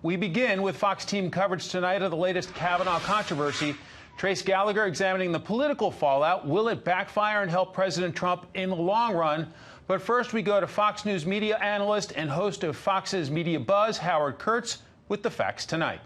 We begin with Fox team coverage tonight of the latest Kavanugh controversy. Trace Gallagher examining the political fallout. Will it backfire and help President Trump in the long run? But first, we go to Fox News media analyst and host of Fox's Media Buzz, Howard Kurtz, with the facts tonight.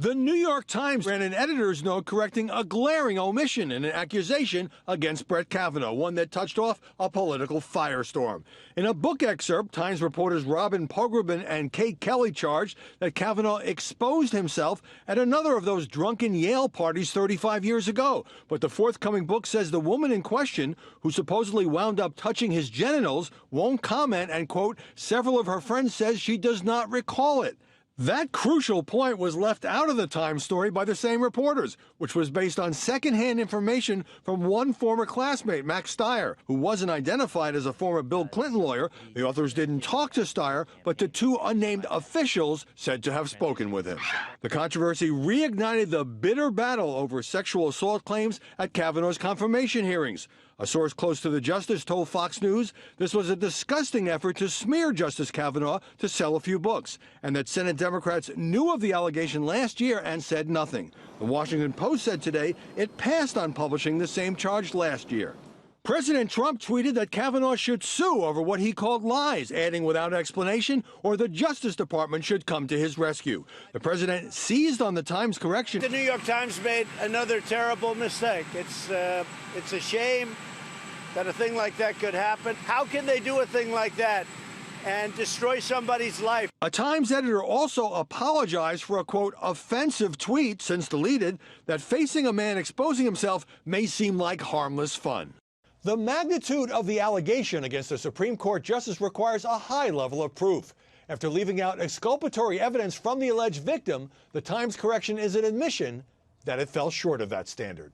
The New York Times ran an editor's note correcting a glaring omission in an accusation against Brett Kavanaugh, one that touched off a political firestorm. In a book excerpt, Times reporters Robin Pogrebin and Kate Kelly charged that Kavanaugh exposed himself at another of those drunken Yale parties 35 years ago. But the forthcoming book says the woman in question, who supposedly wound up touching his genitals, won't comment, and, quote, several of her friends says she does not recall it. That crucial point was left out of the Times story by the same reporters, which was based on secondhand information from one former classmate, Max Steyer, who wasn't identified as a former Bill Clinton lawyer. The authors didn't talk to Steyer, but to two unnamed officials said to have spoken with him. The controversy reignited the bitter battle over sexual assault claims at Kavanaugh's confirmation hearings. A source close to the justice told Fox News this was a disgusting effort to smear Justice Kavanaugh to sell a few books, and that Senate Democrats knew of the allegation last year and said nothing. The Washington Post said today it passed on publishing the same charge last year. President Trump tweeted that Kavanaugh should sue over what he called lies, adding without explanation, or the Justice Department should come to his rescue. The president seized on the Times correction. The New York Times made another terrible mistake. It's a shame that a thing like that could happen. How can they do a thing like that and destroy somebody's life? A Times editor also apologized for a, quote, offensive tweet, since deleted, that facing a man exposing himself may seem like harmless fun. The magnitude of the allegation against a Supreme Court justice requires a high level of proof. After leaving out exculpatory evidence from the alleged victim, the Times correction is an admission that it fell short of that standard.